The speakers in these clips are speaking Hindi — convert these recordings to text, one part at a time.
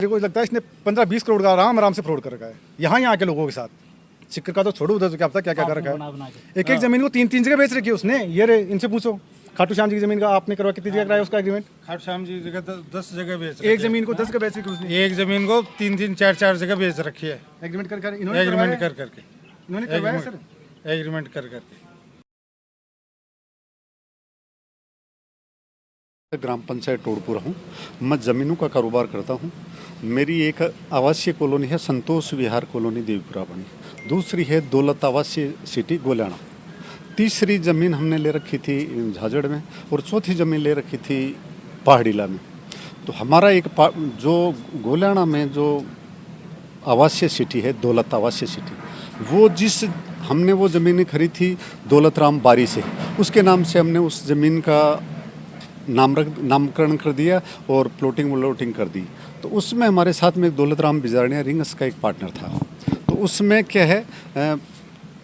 मेरे को लगता है इसने 15-20 करोड़ का आराम से फ्रॉड कर रखा है यहाँ के लोगों के साथ। सिक्कर का तो छोड़ो, उधर तो क्या पता क्या क्या कर रखा है। एक जमीन को 3 जगह बेच रखी है उसने। ये रे, इनसे पूछो खाटू श्याम जी की जमीन का आपने करवा कितनी जगह कराया उसका एग्रीमेंट? खाटू श्याम जी जगह 10 जगह बेच एक जमीन को 10 जगह बेच रखी उसने। एक जमीन को 3-4 जगह बेच रखी है एग्रीमेंट कर करके इन्होंने करवाया सर। एग्रीमेंट कर करके। ग्राम पंचायत टोड़पुरा हूँ। मैं ज़मीनों का कारोबार करता हूँ। मेरी एक आवासीय कॉलोनी है संतोष विहार कॉलोनी देवीपुरा बनी, दूसरी है दौलत आवासीय सिटी गोलाना, तीसरी ज़मीन हमने ले रखी थी झाझड़ में और चौथी ज़मीन ले रखी थी पहाड़ीला में। तो हमारा एक जो गोलाना में जो आवासीय सिटी है दौलत आवासीय सिटी, वो हमने वो ज़मीनें खरीदी थी दौलत राम बारी से, उसके नाम से हमने उस ज़मीन का नामकरण कर दिया और प्लॉटिंग व्लॉटिंग कर दी। तो उसमें हमारे साथ में दौलत राम बिजारनिया रिंग्स का एक पार्टनर था। तो उसमें क्या है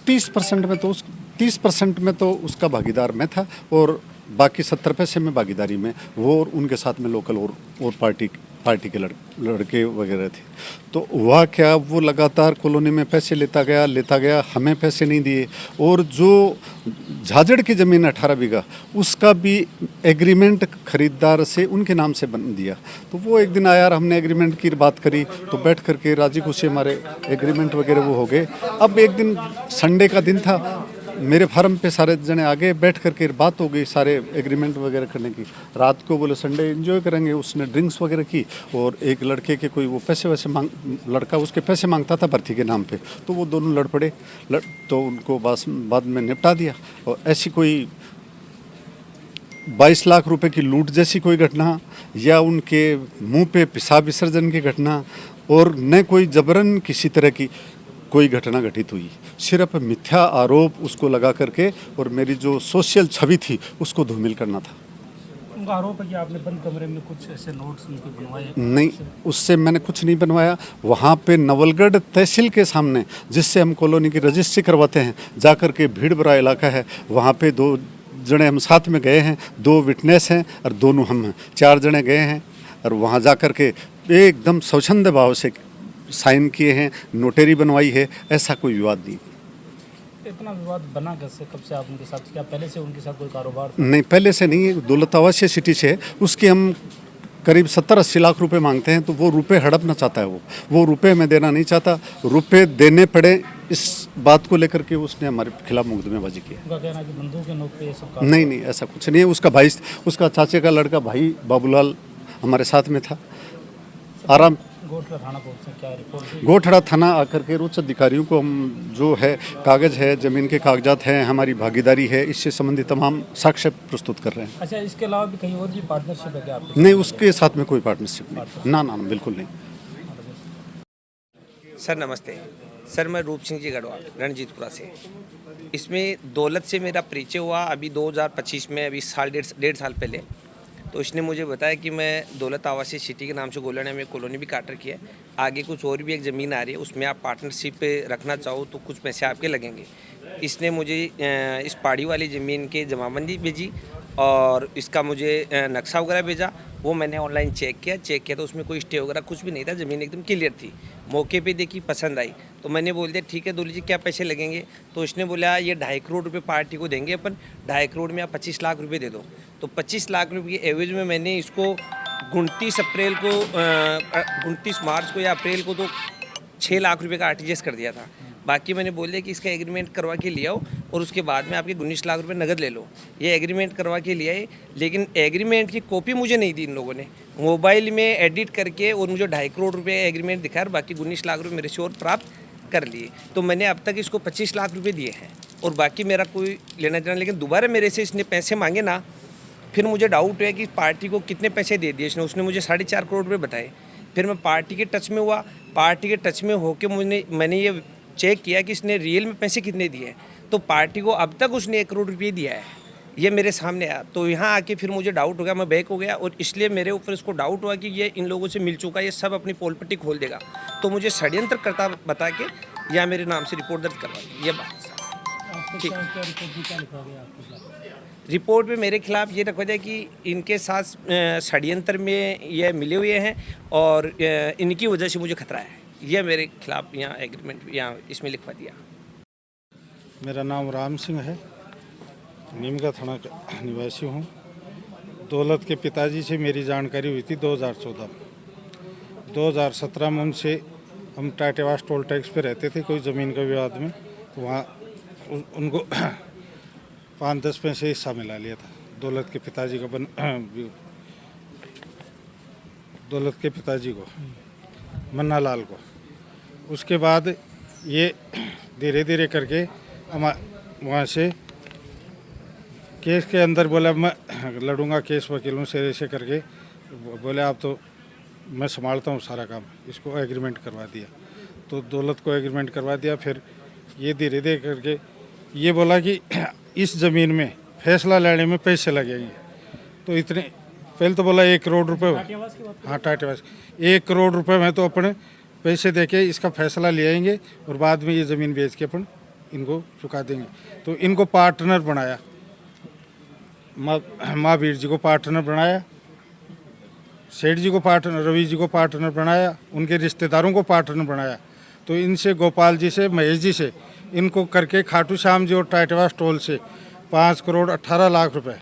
30% में तो उसका भागीदार मैं था और बाकी 70% में भागीदारी में वो और उनके साथ में लोकल और पार्टी के लड़के वगैरह थे। तो वह क्या वो लगातार कॉलोनी में पैसे लेता गया, हमें पैसे नहीं दिए। और जो झाझड़ की ज़मीन 18 बीघा उसका भी एग्रीमेंट खरीदार से उनके नाम से बन दिया। तो वो एक दिन आया, हमने एग्रीमेंट की बात करी तो बैठ करके राजी खुशी हमारे एग्रीमेंट वगैरह वो हो गए। अब एक दिन संडे का दिन था, मेरे फार्म पे सारे जने आगे बैठ करके बात हो गई सारे एग्रीमेंट वगैरह करने की। रात को बोले संडे एंजॉय करेंगे, उसने ड्रिंक्स वगैरह की और एक लड़के के कोई वो पैसे वैसे लड़का उसके पैसे मांगता था भर्ती के नाम पे, तो वो दोनों लड़ पड़े। तो उनको बाद में निपटा दिया। और ऐसी कोई 22 लाख रुपए की लूट जैसी कोई घटना या उनके मुंह पे पेशाब विसर्जन की घटना और न कोई जबरन किसी तरह की कोई घटना घटित हुई। सिर्फ मिथ्या आरोप उसको लगा करके और मेरी जो सोशल छवि थी उसको धूमिल करना था। उनका आरोप है कि आपने बंद कमरे में कुछ ऐसे नोट्स उनके बनवाए? नहीं, उससे मैंने कुछ नहीं बनवाया। वहाँ पे नवलगढ़ तहसील के सामने जिससे हम कॉलोनी की रजिस्ट्री करवाते हैं, जा कर के भीड़ भरा इलाका है, वहाँ पे 2 जने हम साथ में गए हैं, 2 विटनेस हैं और दोनों हम हैं, 4 जने गए हैं और वहाँ जा कर के एकदम स्वच्छंद भाव से साइन किए हैं, नोटरी बनवाई है, ऐसा कोई विवाद नहीं। इतना विवाद बना कैसे, कब से आप उनके साथ, क्या पहले से उनके साथ कोई कारोबार? नहीं, पहले से नहीं, दौलत आवासीय सिटी से है। उसके हम करीब 70-80 लाख रुपए मांगते हैं, तो वो रुपए हड़पना चाहता है। वो रुपए में देना नहीं चाहता, रुपए देने पड़े इस बात को लेकर के उसने हमारे खिलाफ मुकदमेबाजी की है। उनका कहना है कि बंदूक के नोक पे ये सब नहीं, ऐसा कुछ नहीं है। उसका भाई, उसका चाचे का लड़का भाई बाबूलाल हमारे साथ में था। आराम गोठड़ा थाना पहुंचे, क्या रिपोर्ट? गोठड़ा थाना आकर के उच्च अधिकारियों को हम जो है कागज़ है, ज़मीन के कागजात हैं, हमारी भागीदारी है, इससे संबंधित तमाम साक्ष्य प्रस्तुत कर रहे हैं। अच्छा, इसके अलावा भी कहीं और भी पार्टनरशिप है क्या आपके? नहीं, उसके साथ में कोई पार्टनरशिप नहीं। ना, बिल्कुल नहीं। सर नमस्ते सर, मैं रूप सिंह जी गढ़वाल रणजीतपुरा से। इसमें दौलत से मेरा परिचय हुआ अभी 2025 में, अभी डेढ़ साल पहले। तो इसने मुझे बताया कि मैं दौलत आवासीय सिटी के नाम से गोलाना में कॉलोनी भी काट रखी है, आगे कुछ और भी एक ज़मीन आ रही है, उसमें आप पार्टनरशिप पे रखना चाहो तो कुछ पैसे आपके लगेंगे। इसने मुझे इस पहाड़ी वाली ज़मीन के जमाबंदी भेजी और इसका मुझे नक्शा वगैरह भेजा। वो मैंने ऑनलाइन चेक किया तो उसमें कोई स्टे वगैरह कुछ भी नहीं था, ज़मीन एकदम क्लियर थी। मौके पे देखी, पसंद आई, तो मैंने बोल दिया ठीक है दौलत जी क्या पैसे लगेंगे? तो इसने बोला ये 2.5 करोड़ रुपये पार्टी को देंगे अपन, 2.5 करोड़ में आप 25 लाख रुपये दे दो। तो 25 लाख रुपये के एवज में मैंने इसको 29 मार्च को या अप्रैल को तो 6 लाख रुपये का RTGS कर दिया था। बाकी मैंने बोल दिया कि इसका एग्रीमेंट करवा के ले आओ और उसके बाद में आपके 19 लाख रुपए नगद ले लो। ये एग्रीमेंट करवा के ले आए, लेकिन एग्रीमेंट की कॉपी मुझे नहीं दी इन लोगों ने। मोबाइल में एडिट करके और मुझे 2.5 करोड़ रुपए एग्रीमेंट दिखाया, बाकी 19 लाख रुपए मेरे से और प्राप्त कर लिए। तो मैंने अब तक इसको 25 लाख रुपये दिए हैं और बाकी मेरा कोई लेना देना। लेकिन दोबारा मेरे से इसने पैसे मांगे ना, फिर मुझे डाउट है कि पार्टी को कितने पैसे दे दिए इसने। उसने मुझे 4.5 करोड़ रुपये बताए। फिर मैं पार्टी के टच में हुआ, पार्टी के टच में होकर मैंने ये चेक किया कि इसने रियल में पैसे कितने दिए। तो पार्टी को अब तक उसने 1 करोड़ रुपये दिया है, ये मेरे सामने आया। तो यहाँ आके फिर मुझे डाउट हो गया, मैं बैक हो गया और इसलिए मेरे ऊपर इसको डाउट हुआ कि ये इन लोगों से मिल चुका है, ये सब अपनी पोलपट्टी खोल देगा। तो मुझे षड्यंत्र करता बता के या मेरे नाम से रिपोर्ट दर्ज करवा दी, ये बात। ठीक। क्या क्या रिपोर्ट में क्या लिखा गया आपके खिलाफ? रिपोर्ट में मेरे खिलाफ ये रखा जाए कि इनके साथ षड्यंत्र में ये मिले हुए हैं और इनकी वजह से मुझे खतरा है, यह मेरे खिलाफ यहाँ एग्रीमेंट यहाँ इसमें लिखवा दिया। मेरा नाम राम सिंह है, नीमका थाना का निवासी हूँ। दौलत के पिताजी से मेरी जानकारी हुई थी 2014 में। 2017 में उनसे हम टाटेवास टोल टैक्स पे रहते थे कोई ज़मीन का विवाद में, तो वहाँ उनको 5-10 पैसे हिस्सा मिला लिया था। दौलत के पिताजी को दौलत के पिताजी को, मन्ना लाल को। उसके बाद ये धीरे धीरे करके वहाँ से केस के अंदर बोला मैं लड़ूंगा केस वकीलों से, ऐसे करके बोले आप तो मैं संभालता हूँ सारा काम, इसको एग्रीमेंट करवा दिया। तो दौलत को एग्रीमेंट करवा दिया। फिर ये धीरे धीरे करके ये बोला कि इस ज़मीन में फैसला लेने में पैसे लगेंगे। तो इतने पहले तो बोला 1 करोड़ रुपए, हाँ टाटेवास 1 करोड़ रुपए में तो अपने पैसे देके इसका फैसला ले आएंगे और बाद में ये ज़मीन बेच के अपन इनको चुका देंगे। तो इनको पार्टनर बनाया, महावीर जी को पार्टनर बनाया, सेठ जी को पार्टनर, रवि जी को पार्टनर बनाया, उनके रिश्तेदारों को पार्टनर बनाया। तो इनसे गोपाल जी से, महेश जी से इनको करके खाटू श्याम जी और टाटेवास टोल से 5 करोड़ 18 लाख रुपए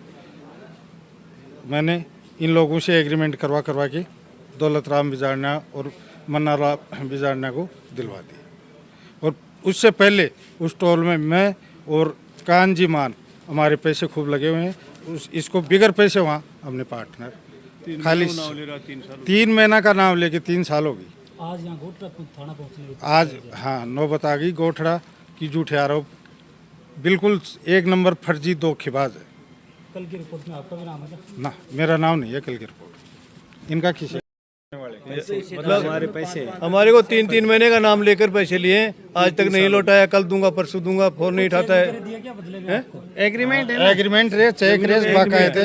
मैंने इन लोगों से एग्रीमेंट करवा के दौलत राम बिजारना और मन्ना राम बिजारना को दिलवा दिया। और उससे पहले उस टोल में मैं और कान जी मान हमारे पैसे खूब लगे हुए हैं। इसको बिगर पैसे वहाँ हमने पार्टनर खाली 3 महीना का नाम लेके 3 साल हो गई। आज यहाँ गोठड़ा थाना पहुँचने आज हाँ नौबत आ गई गोठड़ा की झूठे आरोप, बिल्कुल 1 नंबर फर्जी धोखेबाज है। कल की रिपोर्ट में आपका भी नाम है क्या? ना मेरा नाम नहीं है कल की रिपोर्ट, इनका किसी मतलब हमारे को 3-3 महीने का नाम लेकर पैसे लिए, आज तक नहीं लौटाया। कल दूंगा परसों दूंगा, फोन नहीं उठाता है। दिया क्या बदले में आपको? एग्रीमेंट रे, चेक रे, बाकायदे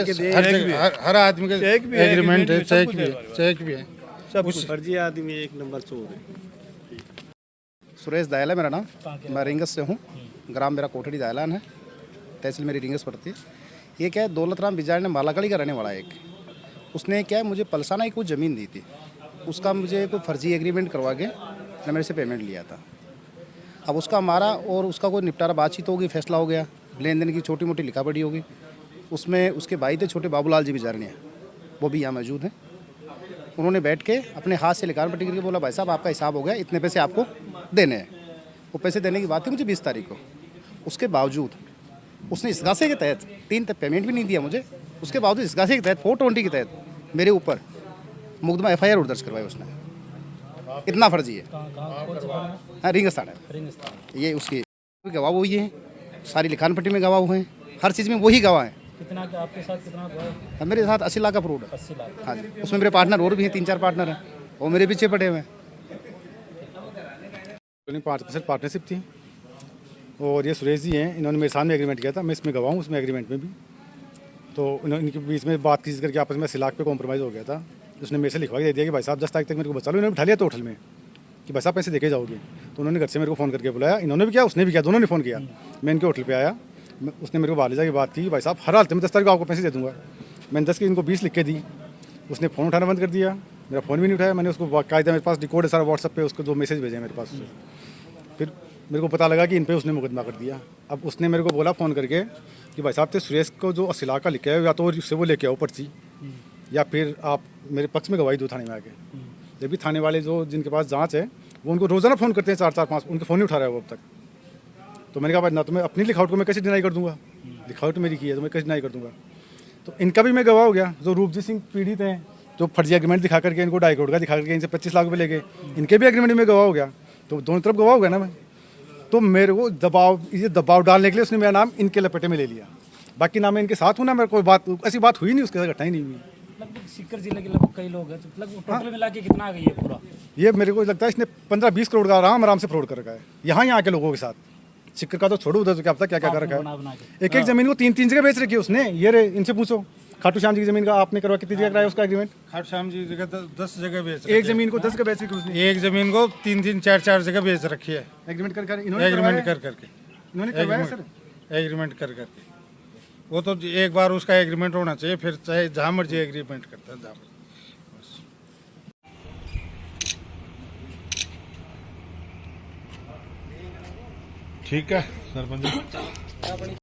हर आदमी के एग्रीमेंट है, चेक भी है। सब फर्जी आदमी 1 नंबर चोर है। सुरेश दयाल है मेरा नाम, मैं रिंगस से हूँ। ग्राम मेरा कोठड़ी दयालान है, तहसील मेरी रिंगस पड़ती है। ये क्या है, दौलत राम बिजार ने मालागढ़ी का रहने वाला है एक। उसने क्या है मुझे पलसाना की कुछ ज़मीन दी थी, उसका मुझे कोई फर्जी एग्रीमेंट करवा के ने मेरे से पेमेंट लिया था। अब उसका हमारा और उसका कोई निपटारा बातचीत होगी, फैसला हो गया, लेन देन की छोटी मोटी लिखा पड़ी होगी। उसमें उसके भाई थे छोटे बाबूलाल जी बिजारनिया, वो भी यहाँ मौजूद हैं। उन्होंने बैठ के अपने हाथ से लिखान पट्टी करके बोला भाई साहब आपका हिसाब हो गया, इतने पैसे आपको देने हैं। वो पैसे देने की बात थी मुझे 20 तारीख को। उसके बावजूद उसने इस्गासे के तहत 3 तक पेमेंट भी नहीं दिया मुझे। उसके बावजूद इस्गासे के तहत 420 के तहत मेरे ऊपर मुकदमा FIR दर्ज करवाई उसने। इतना फर्जी है। कौन से थाना में? हाँ रिंगस थाना है। रिंगस्थान। ये उसकी गवाह वही हैं, सारी लिखान पट्टी में गवाह हुए हैं, हर चीज़ में वही गवाह हैं। कितना आपके साथ कितना हुआ है? हाँ, मेरे साथ 80 लाख का फ्रॉड है। 80 लाख। हाँ जी, उसमें मेरे पार्टनर और भी हैं, 3-4 पार्टनर हैं, वो मेरे पीछे पड़े हुए हैं। 5% पार्टनरशिप थी और ये सुरेश जी हैं, इन्होंने मेरे सामने एग्रीमेंट किया था, मैं इसमें गवाह हूँ उसमें एग्रीमेंट में भी। तो इनके बीच में बात किसी करके आपस में 80 लाख पे कॉम्प्रोमाइज़ हो गया था। उसने मेरे से लिखवा के दे दिया कि भाई साहब 10 तारीख तक मेरे को बचा लो। इन्होंने उठा लिया तो होटल में कि भाई साहब पैसे देके जाओगे। तो उन्होंने घर से मेरे को फ़ोन करके बुलाया, इन्होंने भी किया उसने भी किया, दोनों ने फ़ोन किया। मैं इनके होटल पर आया, उसने मेरे को बालिजा की बात की कि भाई साहब हर हालत में 10 तारीख को आपको पैसे दे दूँगा। मैंने 10 की इनको 20 लिख के दी। उसने फ़ोन उठाना बंद कर दिया, मेरा फ़ोन भी नहीं उठाया। मैंने उसको बाकायदा, मेरे पास रिकॉर्ड है सारा व्हाट्सएप पे, उसको 2 मैसेज भेजे मेरे पास। फिर मेरे को पता लगा कि इन पे उसने मुकदमा कर दिया। अब उसने मेरे को बोला फ़ोन करके कि भाई साहब ते सुरेश को जो 80 लाख का लिखा है या तो उससे वो लेके आओ पर्ची, या फिर आप मेरे पक्ष में गवाही दो थाने में आके। जब भी थाने वाले जो जिनके पास जांच है वो उनको रोज़ाना फ़ोन करते हैं 4-4-5, उनके फ़ोन नहीं उठा रहा है वो अब तक। तो मैंने कहा भाई ना तो मैं अपनी लिखावट को मैं कैसे डिनाई कर दूंगा, लिखावट मेरी की है तो मैं कैसे डिनाई कर दूंगा। तो इनका भी मैं गवाह हो गया। जो रूपजीत सिंह पीड़ित हैं, जो फर्जी एग्रीमेंट दिखा करके इनको 2.5 करोड़ का दिखा करके इनसे 25 लाख रुपये ले गए, इनके भी एग्रीमेंट में गवाह हो गया। तो दोनों तरफ गवाह हो गया ना मैं। तो मेरे को दबाव डालने के लिए उसने मेरा नाम इनके लपेटे में ले लिया। बाकी ना मैं इनके साथ हूँ ना, मेरे कोई बात ऐसी बात हुई नहीं, उसके साथ घटना ही नहीं हुई। लगभग सीकर जिले के लगभग कई लोग हैं, तो लगभग टोटल मिला के कितना आ गई है पूरा? ये मेरे को लगता है इसने 15-20 करोड़ का आराम से फ्रॉड कर रखा है यहाँ के लोगों के साथ। सिक्कर का तो छोड़ो, उधर तो क्या पता क्या क्या कर रखा बना है। एक ज़मीन को 3 जगह बेच रखी है उसने। ये रे इनसे पूछो, खाटू श्याम जी की ज़मीन का आपने करवा कितनी जगह कराया उसका एग्रीमेंट? खाटू श्याम जी जगह 10 जगह बेच एक ज़मीन को 10 जगह बेच रखी उसने। एक ज़मीन को 3-3, 4-4 जगह बेच रखी है। एग्रीमेंट कर एग्रीमेंट कर करके इन्होंने करवाया सर। एग्रीमेंट कर करके। वो तो एक बार उसका एग्रीमेंट होना चाहिए, फिर चाहे जहाँ मर्जी एग्रीमेंट करता है, जहाँ मर्जी। ठीक है सरपंच।